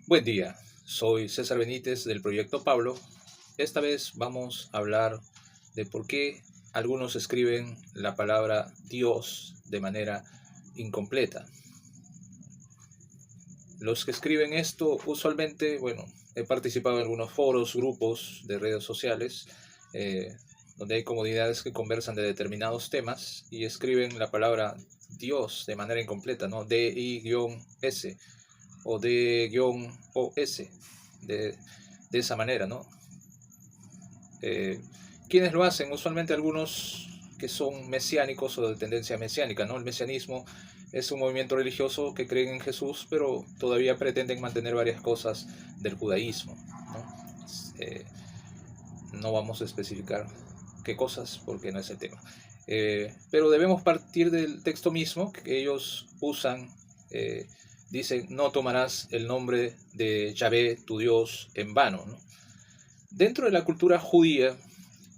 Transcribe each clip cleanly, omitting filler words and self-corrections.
Buen día, soy César Benítez del Proyecto Pablo. Esta vez vamos a hablar de por qué algunos escriben la palabra Dios de manera incompleta. Los que escriben esto usualmente, he participado en algunos foros, grupos de redes sociales, eh, donde hay comunidades que conversan de determinados temas y escriben la palabra Dios de manera incompleta, ¿no? D-I-S o D-OS, de esa manera, ¿no? Eh, ¿Quiénes lo hacen? Usualmente algunos que son mesiánicos o de tendencia mesiánica, ¿no? El mesianismo es un movimiento religioso que creen en Jesús, pero todavía pretenden mantener varias cosas del judaísmo, ¿no? No vamos a especificar qué cosas porque no es el tema. Pero debemos partir del texto mismo que ellos usan. Dice, no tomarás el nombre de Yahvé, tu Dios, en vano, ¿no? Dentro de la cultura judía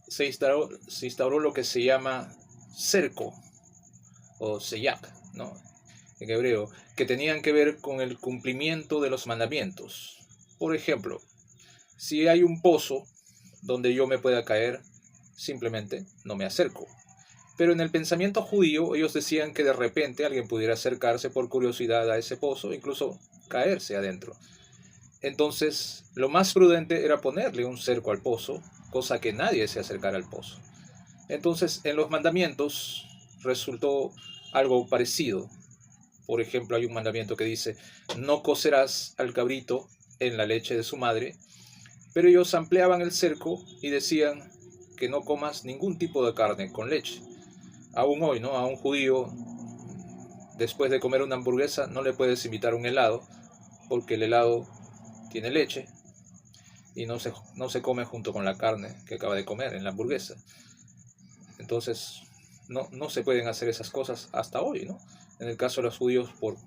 se instauró lo que se llama cerco o seyak, ¿no? En hebreo, que tenían que ver con el cumplimiento de los mandamientos. Por ejemplo, si hay un pozo donde yo me pueda caer, simplemente no me acerco. Pero en el pensamiento judío ellos decían que de repente alguien pudiera acercarse por curiosidad a ese pozo, incluso caerse adentro. Entonces, lo más prudente era ponerle un cerco al pozo, cosa que nadie se acercara al pozo. Entonces, en los mandamientos resultó algo parecido. Por ejemplo, hay un mandamiento que dice, no cocerás al cabrito en la leche de su madre, pero ellos ampliaban el cerco y decían que no comas ningún tipo de carne con leche. Aún hoy, ¿no? A un judío, después de comer una hamburguesa, no le puedes invitar un helado, porque el helado tiene leche y no se come junto con la carne que acaba de comer en la hamburguesa. Entonces, no se pueden hacer esas cosas hasta hoy, ¿no? En el caso de los judíos, por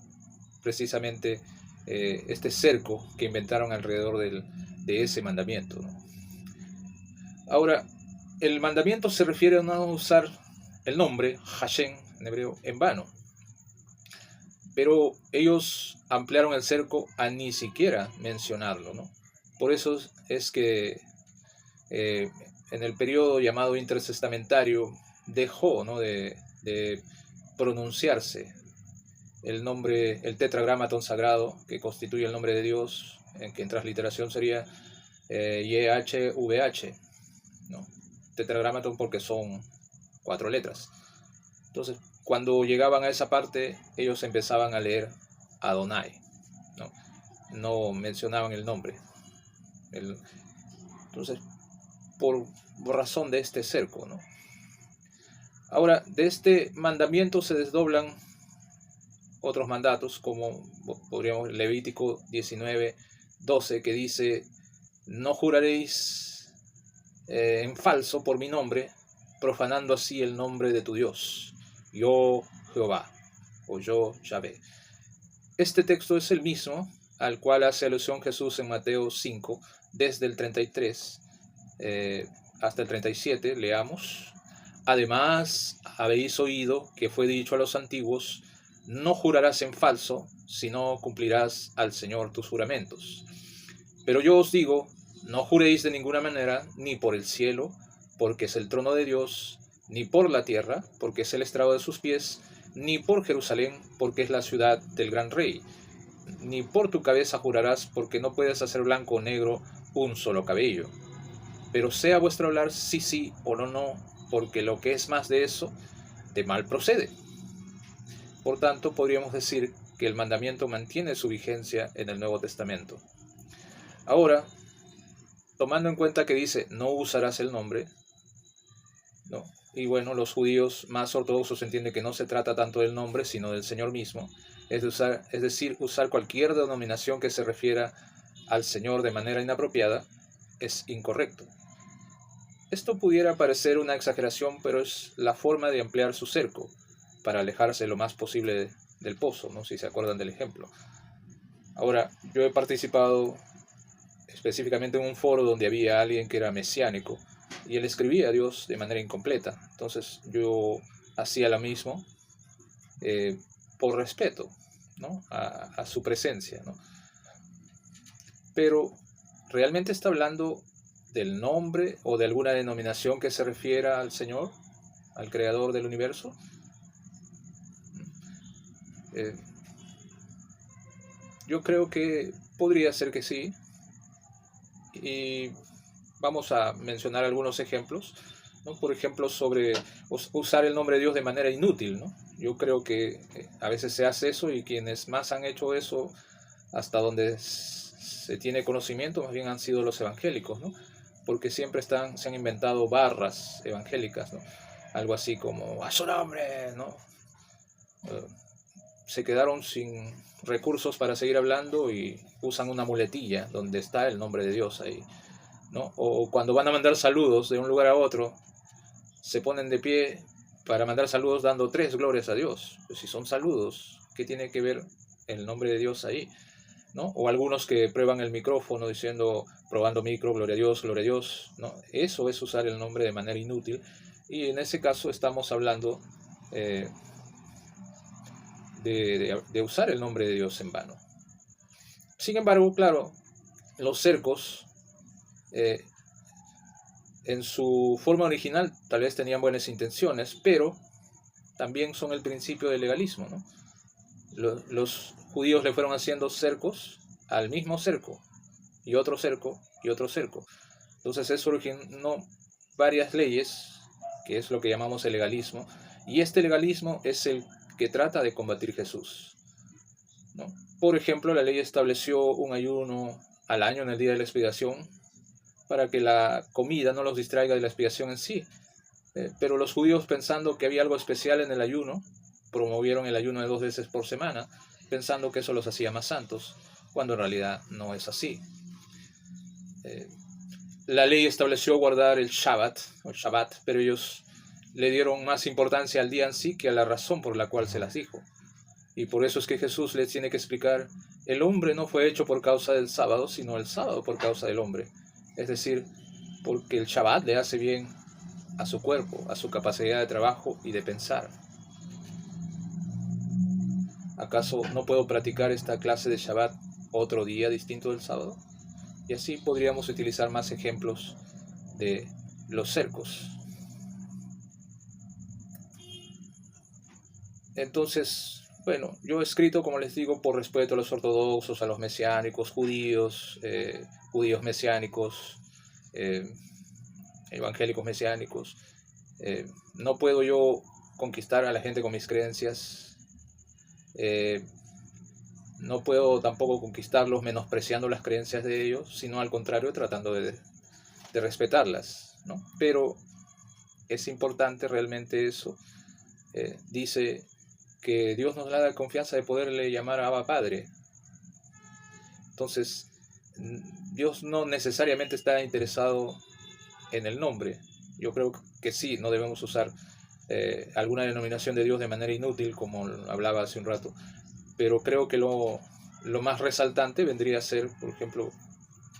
precisamente este cerco que inventaron alrededor de ese mandamiento, ¿no? Ahora, el mandamiento se refiere a no usar el nombre Hashem en hebreo en vano, pero ellos ampliaron el cerco a ni siquiera mencionarlo, ¿no? Por eso es que eh, en el periodo llamado intertestamentario dejó, ¿no?, de pronunciarse el nombre, el tetragramatón sagrado que constituye el nombre de Dios, en que en transliteración sería YHVH, ¿no? Tetragramatón porque son 4 letras. Entonces, cuando llegaban a esa parte, ellos empezaban a leer Adonai, ¿no? No mencionaban el nombre. Entonces, por razón de este cerco, ¿no? Ahora, de este mandamiento se desdoblan otros mandatos, como podríamos Levítico 19:12, que dice, no juraréis en falso por mi nombre, profanando así el nombre de tu Dios, yo Jehová, o yo Yahvé. Este texto es el mismo al cual hace alusión Jesús en Mateo 5, desde el 33 hasta el 37, leamos. Además, habéis oído que fue dicho a los antiguos, no jurarás en falso, sino cumplirás al Señor tus juramentos. Pero yo os digo, no juréis de ninguna manera, ni por el cielo, porque es el trono de Dios, ni por la tierra, porque es el estrado de sus pies, ni por Jerusalén, porque es la ciudad del gran rey. Ni por tu cabeza jurarás, porque no puedes hacer blanco o negro un solo cabello. Pero sea vuestro hablar sí, sí o no, no, porque lo que es más de eso, de mal procede. Por tanto, podríamos decir que el mandamiento mantiene su vigencia en el Nuevo Testamento. Ahora, tomando en cuenta que dice, no usarás el nombre, ¿no? Y bueno, los judíos más ortodoxos entienden que no se trata tanto del nombre, sino del Señor mismo, es decir, usar cualquier denominación que se refiera al Señor de manera inapropiada, es incorrecto. Esto pudiera parecer una exageración, pero es la forma de ampliar su cerco, para alejarse lo más posible del pozo, ¿no? Si se acuerdan del ejemplo. Ahora, yo he participado específicamente en un foro donde había alguien que era mesiánico, y él escribía a Dios de manera incompleta. Entonces yo hacía lo mismo por respeto, ¿no?, a su presencia, ¿no? pero ¿realmente está hablando del nombre o de alguna denominación que se refiera al Señor, al Creador del universo? Eh, yo creo que podría ser que sí, y vamos a mencionar algunos ejemplos, ¿no? Por ejemplo, sobre usar el nombre de Dios de manera inútil, ¿no? Yo creo que a veces se hace eso, y quienes más han hecho eso, hasta donde se tiene conocimiento, más bien han sido los evangélicos, ¿no? Porque siempre se han inventado barras evangélicas, ¿no? Algo así como, ¡a su nombre!, ¿no? Eh, Se quedaron sin recursos para seguir hablando y usan una muletilla donde está el nombre de Dios ahí, ¿no? O cuando van a mandar saludos de un lugar a otro, se ponen de pie para mandar saludos dando 3 glorias a Dios. Pues si son saludos, ¿qué tiene que ver el nombre de Dios ahí? ¿No? O algunos que prueban el micrófono diciendo, probando micro, gloria a Dios, ¿no? Eso es usar el nombre de manera inútil, y en ese caso estamos hablando eh, de usar el nombre de Dios en vano. Sin embargo, claro, los cercos eh, en su forma original tal vez tenían buenas intenciones, pero también son el principio del legalismo, ¿no? Los judíos le fueron haciendo cercos al mismo cerco, y otro cerco, y otro cerco. Entonces eso originó varias leyes, que es lo que llamamos el legalismo, y este legalismo es el que trata de combatir Jesús, ¿no? Por ejemplo, la ley estableció un ayuno al año en el día de la expiación, para que la comida no los distraiga de la expiación en sí. Pero los judíos, pensando que había algo especial en el ayuno, promovieron el ayuno de 2 veces por semana, pensando que eso los hacía más santos, cuando en realidad no es así. La ley estableció guardar el Shabbat, pero ellos le dieron más importancia al día en sí que a la razón por la cual se las dijo. Y por eso es que Jesús les tiene que explicar, el hombre no fue hecho por causa del sábado, sino el sábado por causa del hombre. Es decir, porque el Shabbat le hace bien a su cuerpo, a su capacidad de trabajo y de pensar. ¿Acaso no puedo practicar esta clase de Shabbat otro día distinto del sábado? Y así podríamos utilizar más ejemplos de los cercos. Entonces, bueno, yo he escrito, como les digo, por respeto a los ortodoxos, a los mesiánicos, judíos mesiánicos, evangélicos mesiánicos. No puedo yo conquistar a la gente con mis creencias. No puedo tampoco conquistarlos menospreciando las creencias de ellos, sino al contrario, tratando de respetarlas, ¿no? Pero es importante realmente eso. Dice que Dios nos da la confianza de poderle llamar a Abba Padre. Entonces, Dios no necesariamente está interesado en el nombre. Yo creo que sí, no debemos usar alguna denominación de Dios de manera inútil, como hablaba hace un rato, pero creo que lo más resaltante vendría a ser, por ejemplo,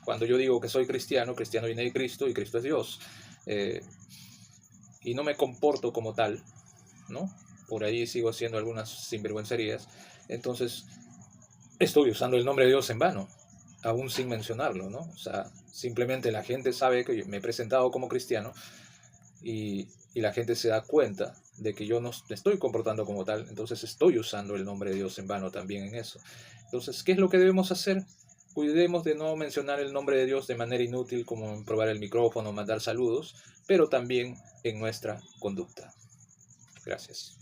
cuando yo digo que soy cristiano, cristiano viene de Cristo y Cristo es Dios, y no me comporto como tal, ¿no? Por ahí sigo haciendo algunas sinvergüencerías, entonces estoy usando el nombre de Dios en vano, aún sin mencionarlo, ¿no? O sea, simplemente la gente sabe que me he presentado como cristiano, y la gente se da cuenta de que yo no me estoy comportando como tal, entonces estoy usando el nombre de Dios en vano también en eso. Entonces, ¿qué es lo que debemos hacer? Cuidemos de no mencionar el nombre de Dios de manera inútil, como en probar el micrófono, mandar saludos, pero también en nuestra conducta. Gracias.